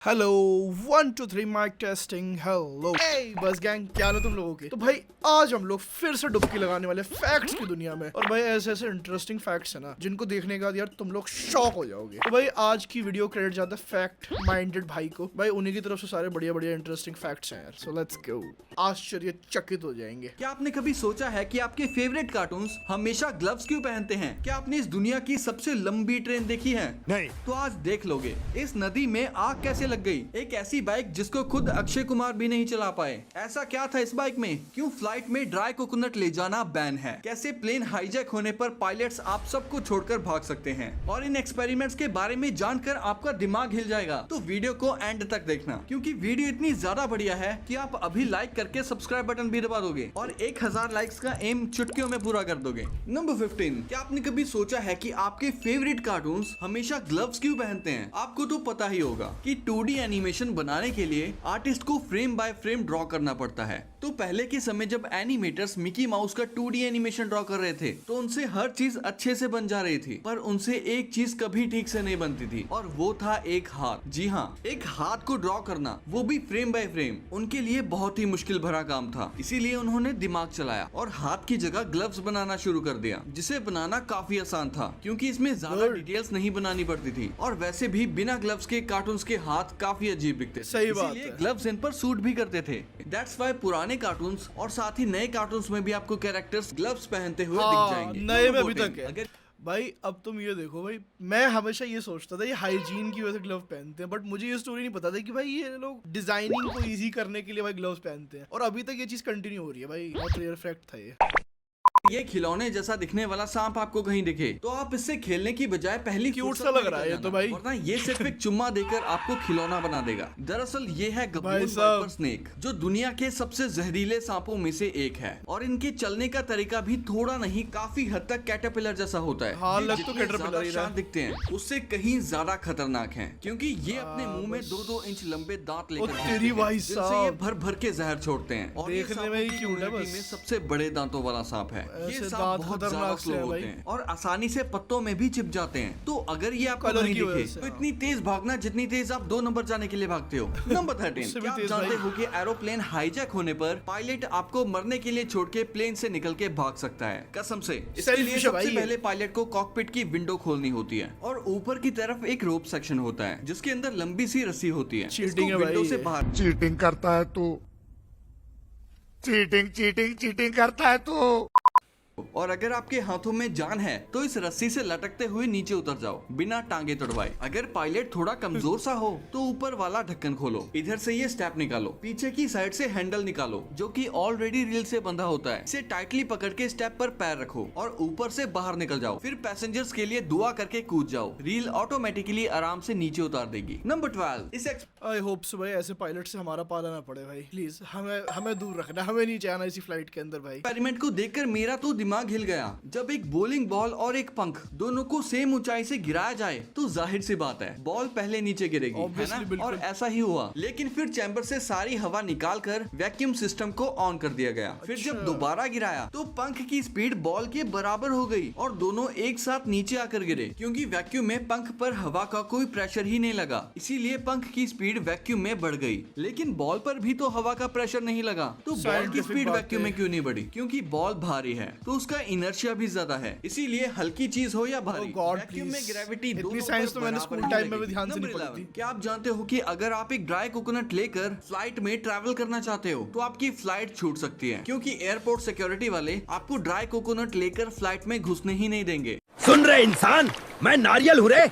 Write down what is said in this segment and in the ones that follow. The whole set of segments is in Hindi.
हेलो 1 2 3 माइक टेस्टिंग हेलो बस गैंग, क्या हाल है तुम लोगों के। तो भाई आज हम लोग फिर से डुबकी लगाने वाले फैक्ट्स की दुनिया में। और भाई ऐसे ऐसे इंटरेस्टिंग फैक्ट्स है ना जिनको देखने के बाद यार तुम लोग शॉक हो जाओगे। तो भाई आज की वीडियो क्रेडिट जाता है फैक्ट माइंडेड भाई को। भाई उन्हीं की तरफ से सारे बढ़िया बढ़िया इंटरेस्टिंग फैक्ट्स हैं यार। सो लेट्स गो, आश्चर्यचकित हो जाएंगे। क्या आपने कभी सोचा है कि आपके फेवरेट कार्टून्स हमेशा ग्लव्स क्यों पहनते हैं? क्या आपने इस दुनिया की सबसे लंबी ट्रेन देखी है? नहीं। तो आज देख लोगे इस नदी में आग कैसे लग गई। एक ऐसी बाइक जिसको खुद अक्षय कुमार भी नहीं चला पाए। ऐसा क्या था इस बाइक में? क्यों फ्लाइट में ड्राई कोकोनट ले जाना बैन है? कैसे प्लेन हाईजैक होने पर पायलट्स आप सबको छोड़कर भाग सकते हैं? और इन एक्सपेरिमेंट्स के बारे में जानकर आपका दिमाग हिल जाएगा। तो वीडियो को एंड तक देखना, क्योंकि वीडियो इतनी ज्यादा बढ़िया है कि आप अभी लाइक करके सब्सक्राइब बटन भी दबा दोगे और 1000 लाइक्स का एम चुटकियों में पूरा कर दोगे। नंबर 15, क्या आपने कभी सोचा है कि आपके फेवरेट कार्टून्स हमेशा ग्लव्स क्यों पहनते हैं? आपको तो पता ही होगा कि 2D एनिमेशन बनाने के लिए आर्टिस्ट को फ्रेम बाय फ्रेम ड्रॉ करना पड़ता है। तो पहले के समय जब एनिमेटर्स मिकी माउस का 2D एनिमेशन ड्रॉ कर रहे थे तो उनसे हर चीज अच्छे से बन जा रही थी, पर उनसे एक चीज कभी ठीक से नहीं बनती थी, और वो था एक हाथ। जी हाँ, एक हाथ को ड्रॉ करना, वो भी फ्रेम बाय फ्रेम, उनके लिए बहुत ही मुश्किल भरा काम था। इसीलिए उन्होंने दिमाग चलाया और हाथ की जगह ग्लव्स बनाना शुरू कर दिया, जिसे बनाना काफी आसान था क्योंकि इसमें ज्यादा डिटेल्स नहीं बनानी पड़ती थी। और वैसे भी बिना ग्लव्स के कार्टून्स के हाथ काफी अजीब दिखते थे। सही बात है। ग्लव्स इन पर सूट भी करते थे। दैट्स व्हाई पुराने कार्टून्स और साथ ही नए कार्टून्स में भी आपको कैरेक्टर्स ग्लव्स पहनते हुए दिख जाएंगे। नए में अभी तक है। अगर भाई अब तुम ये देखो, भाई मैं हमेशा ये सोचता था ये हाइजीन की वजह से ग्लव पहनते हैं, बट मुझे ये स्टोरी नहीं पता था कि भाई ये लोग डिजाइनिंग को इजी करने के लिए भाई ग्लव्स पहनते हैं। और अभी तक ये चीज कंटिन्यू हो रही है भाई। बहुत रेयर फैक्ट था ये। ये खिलौने जैसा दिखने वाला सांप आपको कहीं दिखे तो आप इससे खेलने की बजाय पहली क्यूट फुर्सत सा लग में रहा है ये निकल तो जाना, भाई। वरना ये सिर्फ एक चुम्मा देकर आपको खिलौना बना देगा। दरअसल ये है गब्बून भाई साहब। वाइपर स्नेक, जो दुनिया के सबसे जहरीले सांपों में से एक है। और इनके चलने का तरीका भी थोड़ा नहीं काफी हद तक कैटरपिलर जैसा होता है। हाँ, ये लग तो जितने कैटरपिलर ज्यादा ही रहा है। शार्प दिखते हैं उससे कहीं ज्यादा खतरनाक हैं, क्योंकि ये अपने मुंह में 2-2 इंच लंबे दांत लेकर ओ घूमते तेरी हैं, भाई जिनसे साहब। ये भर भर के जहर छोड़ते हैं। और ये देखने में ही सांपों की क्यूट है community बस। में सबसे बड़े दांतों वाला सांप है। ये ऐसे सांप दांत बहुत खतरनाक ज्यादा से स्लो है होते भाई। हैं और आसानी से पत्तों में भी चिप जाते हैं। तो अगर ये आपको कलर नहीं की वजह दिखे से, तो हाँ। इतनी तेज भागना जितनी तेज आप 2 नंबर जाने के लिए भागते हो। नंबर 13, उससे भी क्या आप तेज जानते भाई। हो कि एरोप्लेन हाईजैक होने पर पायलट आपको मरने के लिए छोड़ के प्लेन से निकल के भाग सकता है? कसम से। इसके लिए Selfish है भाई सबसे ये। पहले पायलट को कॉकपिट की विंडो खोलनी होती है और ऊपर की तरफ एक रोप सेक्शन होता है जिसके अंदर लंबी सी रस्सी होती है। Cheating है इसको विंडो भाई से ये। बाहर चीटिंग करता है तू। चीटिंग करता है तू। और अगर आपके हाथों में जान है तो इस रस्सी से लटकते हुए नीचे उतर जाओ बिना टांगे तोड़वाए। अगर पायलट थोड़ा कमजोर सा हो तो ऊपर वाला ढक्कन खोलो, इधर से ये स्टेप निकालो, पीछे की साइड से हैंडल निकालो जो कि ऑलरेडी रील से बंधा होता है। इसे टाइटली पकड़ के स्टेप पर पैर रखो और ऊपर से बाहर निकल जाओ। फिर पैसेंजर्स के लिए दुआ करके कूद जाओ। रील ऑटोमेटिकली आराम से नीचे उतार देगी। नंबर 12, इस आई होप सो भाई ऐसे पायलट से हमारा पाला ना पड़े भाई। प्लीज हमें दूर रखना, हमें नहीं जाना इसी फ्लाइट के अंदर भाई। एक्सपेरिमेंट को देखकर मेरा तो दिमाग हिल गया। जब एक बॉलिंग बॉल और एक पंख दोनों को सेम ऊंचाई से गिराया जाए तो जाहिर सी बात है बॉल पहले नीचे गिरेगी, है Obviously, ना? बिल्कुल। और ऐसा ही हुआ। लेकिन फिर चैम्बर से सारी हवा निकालकर वैक्यूम सिस्टम को ऑन कर दिया गया। फिर जब अच्छा। दोबारा गिराया तो पंख की स्पीड बॉल के बराबर हो गई और दोनों एक साथ नीचे आकर गिरे, क्योंकि वैक्यूम में पंख पर हवा का कोई प्रेशर ही नहीं लगा। इसीलिए पंख की स्पीड वैक्यूम में बढ़ गई। लेकिन बॉल पर भी तो हवा का प्रेशर नहीं लगा, तो बॉल की Scientific स्पीड बात वैक्यूम है। में क्यों नहीं बढ़ी? क्योंकि बॉल भारी है तो उसका इनर्शिया भी ज्यादा है। इसीलिए हल्की चीज हो या भारी, Oh God, वैक्यूम में please. ग्रेविटी इतनी दोनों science पर तो मैंने बराबर स्कूल ही time में भी लगेगी। ध्यान से नहीं नंबर पढ़ी 11, थी। क्या आप जानते हो कि अगर आप एक ड्राई कोकोनट लेकर फ्लाइट में ट्रैवल करना चाहते हो तो आपकी फ्लाइट छूट सकती है, क्योंकि एयरपोर्ट सिक्योरिटी वाले आपको ड्राई कोकोनट लेकर फ्लाइट में घुसने ही नहीं देंगे। सुन रहे इंसान, मैं नारियल हूँ रे।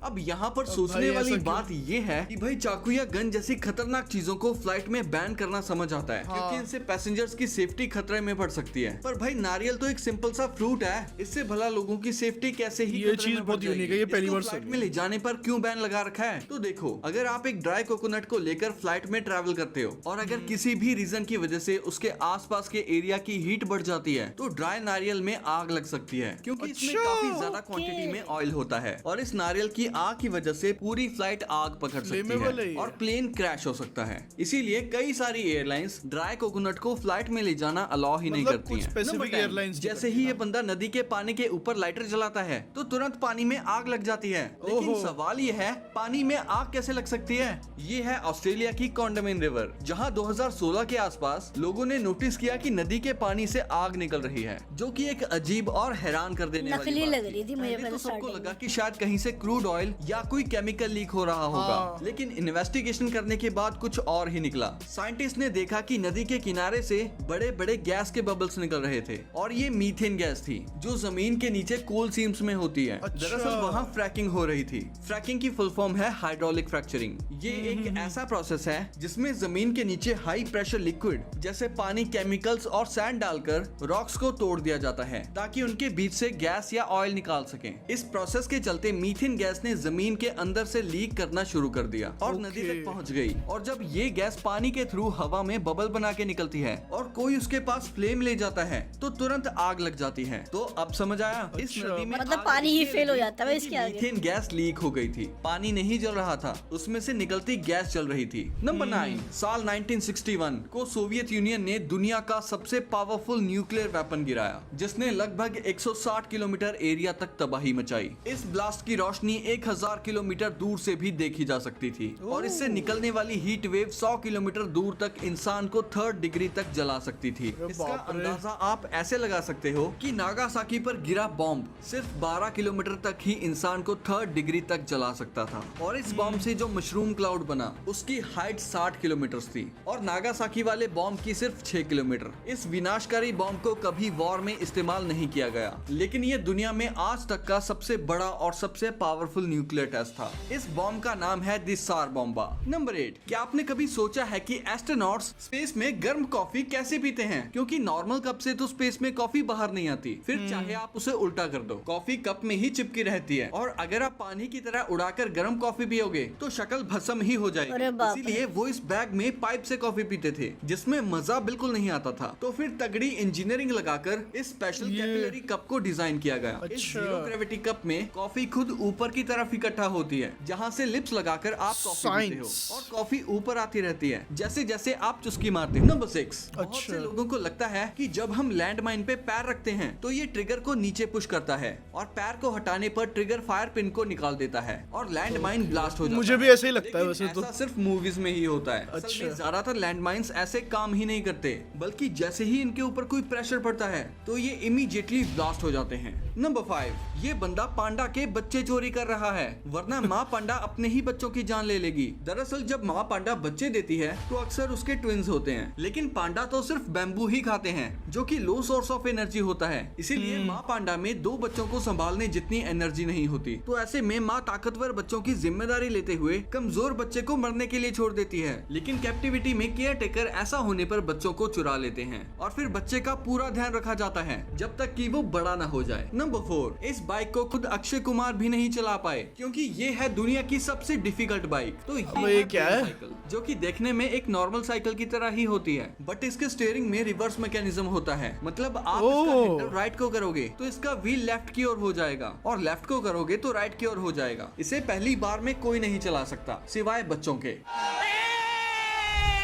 अब यहाँ पर सोचने भाई वाली ऐसा बात ये है कि भाई चाकू या गन जैसी खतरनाक चीजों को फ्लाइट में बैन करना समझ आता है, क्योंकि इनसे पैसेंजर्स की सेफ्टी खतरे में पड़ सकती है। पर भाई नारियल तो एक सिंपल सा फ्रूट है, इससे भला लोगों की सेफ्टी कैसे ही ये खतरे चीज में बहुत पड़ यूनिक है, जाएगी? ये पहली इसको बार फ्लाइट सुनी। में ले जाने पर क्यों बैन लगा रखा है? तो देखो, अगर आप एक ड्राई कोकोनट को लेकर फ्लाइट में ट्रैवल करते हो और अगर किसी भी रीजन की वजह से उसके आसपास के एरिया की हीट बढ़ जाती है तो ड्राई नारियल में आग लग सकती है, क्योंकि इसमें अच्छा, काफी ज्यादा क्वांटिटी में ऑयल होता है और इस नारियल की आग की वजह से पूरी फ्लाइट आग पकड़ सकती Flammable है है ये। और प्लेन क्रैश हो सकता है। इसीलिए कई सारी एयरलाइंस ड्राई कोकोनट को फ्लाइट में ले जाना अलाउ ही नहीं मतलब करती कुछ हैं। specific Number 10, airlines जैसे नहीं ही ये बंदा नदी के पानी के ऊपर लाइटर जलाता है तो तुरंत पानी में आग लग जाती है। लेकिन ओहो। सवाल ये है, पानी में आग कैसे लग सकती है? ये है ऑस्ट्रेलिया की कॉन्डमेन रिवर, जहाँ 2016 के आसपास लोगों ने नोटिस किया कि नदी के पानी से आग निकल रही है, जो कि एक अजीब और हैरान कर देने वाली नकली बात लग रही थी मुझे पहले तो पहले सबको starting लगा में। कि शायद कहीं से क्रूड ऑयल या कोई केमिकल लीक हो रहा होगा, हाँ। लेकिन इन्वेस्टिगेशन करने के बाद कुछ और ही निकला। साइंटिस्ट ने देखा कि नदी के किनारे से बड़े बड़े गैस के बबल्स निकल रहे थे और ये मीथेन गैस थी, जो जमीन के नीचे कोल सीम्स में होती है। अच्छा। दरअसल वहाँ फ्रैकिंग हो रही थी। फ्रैकिंग की फुल फॉर्म है हाइड्रोलिक फ्रैक्चरिंग। ये एक ऐसा प्रोसेस है जिसमें जमीन के नीचे हाई प्रेशर लिक्विड जैसे पानी, केमिकल्स और सैंड डालकर रॉक्स को तोड़ दिया जाता है ताकि उनके बीच से गैस या ऑयल निकाल सकें। इस प्रोसेस के चलते मीथेन गैस ने जमीन के अंदर से लीक करना शुरू कर दिया और नदी तक पहुंच गई। और जब ये गैस पानी के थ्रू हवा में बबल बना के निकलती है और कोई उसके पास फ्लेम ले जाता है तो तुरंत आग लग जाती है। तो अब समझ आया, इस अच्छा। नदी में मतलब आग पानी ही इसलिए फेल हो लगी जाता है क्योंकि इसके आगे। मीथेन गैस लीक हो गई थी। पानी नहीं जल रहा था, उसमें से निकलती गैस चल रही थी। नंबर 9, साल 1961 को सोवियत यूनियन ने दुनिया का सबसे पावरफुल न्यूक्लियर वेपन गिराया, जिसने लगभग 160 किलोमीटर एरिया तक तबाही मचाई। इस ब्लास्ट की रोशनी 1000 किलोमीटर दूर से भी देखी जा सकती थी और इससे निकलने वाली हीट वेव 100 किलोमीटर दूर तक इंसान को 3rd डिग्री तक जला सकती थी। इसका बाप रे। अंदाजा आप ऐसे लगा सकते हो कि नागासाकी पर गिरा बॉम्ब सिर्फ 12 किलोमीटर तक ही इंसान को 3rd डिग्री तक जला सकता था। और इस बॉम्ब से जो मशरूम क्लाउड बना उसकी हाइट 60 किलोमीटर थी और नागासाकी वाले बॉम्ब की सिर्फ 6 किलोमीटर। इस विनाशकारी बॉम्ब को कभी वॉर में इस्तेमाल नहीं किया गया, लेकिन ये दुनिया में आज तक का सबसे बड़ा और सबसे पावरफुल न्यूक्लियर टेस्ट था। इस बॉम्ब का नाम है द सार बॉम्बा। नंबर 8, क्या आपने कभी सोचा है कि एस्ट्रोनॉट्स स्पेस में गर्म कॉफी कैसे पीते हैं? क्योंकि नॉर्मल कप से तो स्पेस में कॉफी बाहर नहीं आती। फिर चाहे आप उसे उल्टा कर दो, कॉफी कप में ही चिपकी रहती है और अगर आप पानी की तरह उड़ाकर गर्म कॉफी पियोगे तो शक्ल भस्म ही हो जाएगी। अरे बाप रे। इसीलिए वो इस बैग में पाइप से कॉफी पीते थे, जिसमें मजा बिल्कुल नहीं आता था। तो फिर तगड़ी इंजीनियरिंग लगाकर इस स्पेशल कैपिलरी कप को डिजाइन किया गया। इस अच्छा। जीरो ग्रेविटी कप में कॉफी खुद ऊपर की तरफ इकट्ठा होती है, जहाँ से लिप्स लगाकर आप कॉफी पीते हो Science। और कॉफी ऊपर आती रहती है जैसे जैसे आप चुस्की मारते हो। नंबर 6, बहुत अच्छा। से लोगों को लगता है कि जब हम लैंड माइन पे पैर रखते हैं तो ये ट्रिगर को नीचे पुश करता है और पैर को हटाने पर ट्रिगर फायर पिन को निकाल देता है और लैंड माइन ब्लास्ट हो जाता है। मुझे भी ऐसे ही लगता है लेकिन वैसे तो। ऐसा सिर्फ मूवीज में ही होता है। असल में अच्छा। ज्यादातर लैंड माइंस ऐसे काम ही नहीं करते, बल्कि जैसे ही इनके ऊपर कोई प्रेशर पड़ता है तो ये इमीडिएटली ब्लास्ट हो जाते हैं। नंबर 5, ये बंदा पांडा के बच्चे चोरी कर रहा है, वरना माँ पांडा अपने ही बच्चों की जान ले लेगी। दरअसल जब माँ पांडा बच्चे देती है तो अक्सर उसके ट्विंस होते हैं, लेकिन पांडा तो सिर्फ बैम्बू ही खाते हैं, जो कि लो सोर्स ऑफ एनर्जी होता है। इसीलिए माँ पांडा में 2 बच्चों को संभालने जितनी एनर्जी नहीं होती। तो ऐसे में माँ ताकतवर बच्चों की जिम्मेदारी लेते हुए कमजोर बच्चे को मरने के लिए छोड़ देती है। लेकिन कैप्टिविटी में केयर टेकर ऐसा होने पर बच्चों को चुरा लेते हैं और फिर बच्चे का पूरा ध्यान रखा जाता है जब तक कि वो बड़ा ना हो जाए। नंबर 4, इस बाइक को खुद अक्षय कुमार भी नहीं चला पाए, क्योंकि ये है दुनिया की सबसे डिफिकल्ट बाइक। तो ये क्या है? साइकिल, जो कि देखने में एक नॉर्मल साइकिल की तरह ही होती है, बट इसके स्टीयरिंग में रिवर्स मैकेनिज्म होता है। मतलब आप इसका ओह। हैंडल राइट को करोगे तो इसका व्हील लेफ्ट की ओर हो जाएगा और लेफ्ट को करोगे तो राइट की ओर हो जाएगा। इसे पहली बार में कोई नहीं चला सकता सिवाय बच्चों के।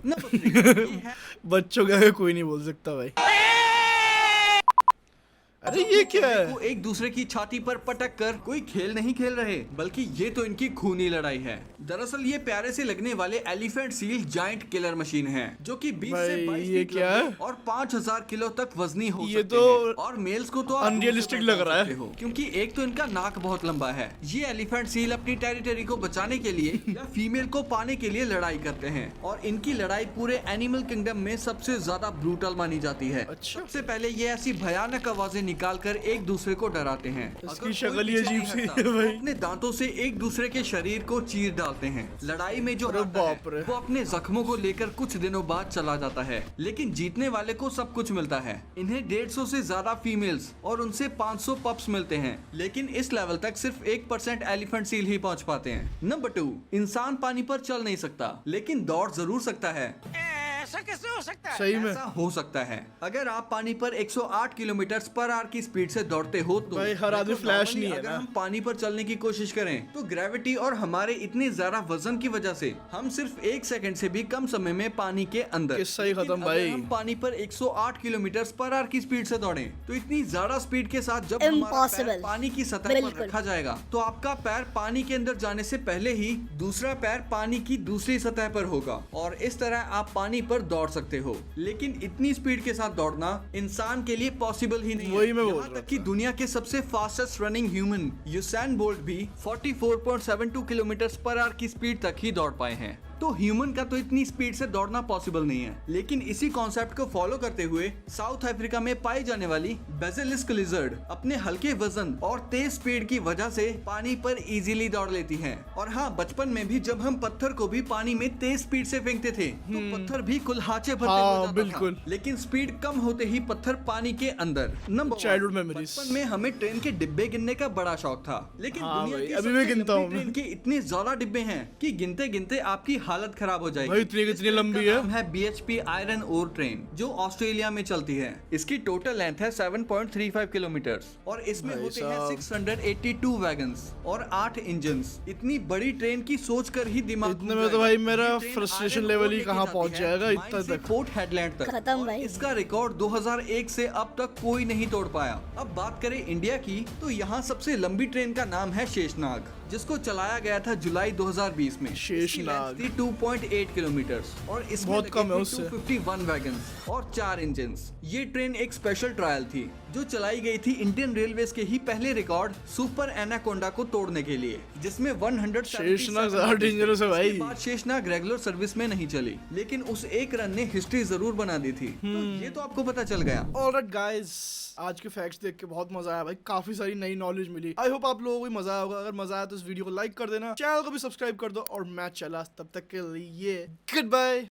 नंबर 3, ये है बच्चों का कोई नहीं बोल सकता भाई। अरे ये क्या है? को एक दूसरे की छाती पर पटक कर कोई खेल नहीं खेल रहे, बल्कि ये तो इनकी खूनी लड़ाई है। दरअसल ये प्यारे से लगने वाले elephant seal giant killer machine है, जो कि 20 से भाई, 22 ये फीट क्या लंबे है? और 5000 किलो तक वजनी हो ये सकते तो हैं। और मेल्स को तो आप unrealistic दूर से लग रहा है। सकते हो, क्योंकि एक तो इनका नाक बहुत लंबा है। ये एलिफेंट सील अपनी टेरिटरी को बचाने के लिए या फीमेल को पाने के लिए लड़ाई करते हैं और इनकी लड़ाई पूरे एनिमल किंगडम में सबसे ज्यादा ब्रूटल मानी जाती है। अच्छा। सबसे पहले ये ऐसी भयानक आवाजें निकालकर एक दूसरे को डराते हैं। इसकी अगर कोई शक्ल ही पीछे अजीब नहीं सी हटता, है भाई। तो अपने दांतों से एक दूसरे के शरीर को चीर डालते हैं। लड़ाई में जो अरे हारता है, बाप रे। वो अपने जख्मों को लेकर कुछ दिनों बाद चला जाता है, लेकिन जीतने वाले को सब कुछ मिलता है। इन्हें 150 से ज्यादा फीमेल्स और उनसे 500 पप्स मिलते हैं, लेकिन इस लेवल तक सिर्फ 1% एलिफेंट सील ही पहुंच पाते हैं। नंबर 2, इंसान पानी पर चल नहीं सकता, लेकिन दौड़ जरूर सकता है। ऐसा कैसे हो सकता है? सही में ऐसा हो सकता है। अगर आप पानी पर 108 किलोमीटर पर आवर की स्पीड से दौड़ते हो तो भाई हर आदमी देखो, फ्लैश normally नहीं है अगर ना। हम पानी पर चलने की कोशिश करें तो ग्रेविटी और हमारे इतने ज्यादा वजन की वजह से हम सिर्फ 1 सेकंड से भी कम समय में पानी के अंदर। किस्सा ही लेकिन खत्म अगर भाई। हम पानी पर 108 किलोमीटर पर आवर की स्पीड से दौड़े तो इतनी ज्यादा स्पीड के साथ जब हमारा पैर Impossible. पानी की सतह पर बिल्कुल। रखा जाएगा तो आपका पैर पानी के अंदर जाने से पहले ही दूसरा पैर पानी की दूसरी सतह पर होगा और इस तरह आप पानी पर दौड़ सकते हो। लेकिन इतनी स्पीड के साथ दौड़ना इंसान के लिए पॉसिबल ही नहीं वही है। मैं बोल यहाँ रहा तक कि दुनिया के सबसे fastest running human Usain bolt भी 44.72 किलोमीटर पर आवर की स्पीड तक ही दौड़ पाए हैं। तो ह्यूमन का तो इतनी स्पीड से दौड़ना पॉसिबल नहीं है। लेकिन इसी कॉन्सेप्ट को फॉलो करते हुए साउथ अफ्रीका में पाई जाने वाली बेसिलिस्क लिजर्ड अपने हल्के वजन और तेज स्पीड की वजह से पानी पर इजीली दौड़ लेती हैं। और हाँ, बचपन में भी जब हम पत्थर को भी पानी में तेज स्पीड से फेंकते थे तो पत्थर भी कुल्हाचे भरते हाँ, हो जाता बिल्कुल। था। लेकिन स्पीड कम होते ही पत्थर पानी के अंदर। Number Childhood memories। बचपन में हमें ट्रेन के डिब्बे गिनने का बड़ा शौक था। लेकिन हाँ दुनिया भाई, की अभी सबसे भी गिनता लंबी हूँ मैं। ट्रेन के इतने ज्यादा डिब्बे हैं कि गिनते गिनते आपकी हालत खराब हो जाएगी। भाई इतनी कितनी लंबी का है? नाम है BHP आयरन ओर ट्रेन जो ऑस्ट्रेलिया में चलती है। इसकी टोटल लेंथ है 7.35 किलोमीटर और इसमें भाई होते हैं साहब। 682 वैगन्स और 8 इंजन्स। इतनी बड़ी ट्रेन की सोचकर ही दिमाग इतने घूम में तो जाएगा। भाई मेरा ये ट्रेन frustration आयरन level ओर ही लेके कहाँ जाती पहुंच है, जाएगा माइन इतना से तक। पोर्ट हेडलैंड तक। खत्म और भाई। इसका रिकॉर्ड 2001 से अब तक कोई नहीं तोड़ पाया। अब बात करें इंडिया की तो यहाँ सबसे लंबी ट्रेन का नाम है शेषनाग जिसको चलाया गया था जुलाई 2020 में। शेषनाग। इसकी length थी 2.8 किलोमीटर और इसमें बहुत लगे कम है थे उससे। 251 वैगन्स और 4 इंजन्स। ये ट्रेन एक स्पेशल ट्रायल थी जो चलाई गई थी इंडियन रेलवेज के ही पहले रिकॉर्ड सुपर एनाकोंडा को तोड़ने के लिए जिसमें 177 शेषनाग ज्यादा dangerous है भाई। इसके बाद शेषनाग रेगुलर सर्विस में नहीं चली लेकिन उस एक रन ने हिस्ट्री जरूर बना दी थी। तो ये तो आपको पता चल गया। ऑलराइट गाइस, आज के फैक्ट्स देख के बहुत मजा आया भाई, काफी सारी नई नॉलेज मिली। आई होप आप लोगों को भी मजा आया होगा। अगर मजा आया तो इस वीडियो को लाइक कर देना, चैनल को भी सब्सक्राइब कर दो और मैच चला। तब तक के लिए गुड बाय।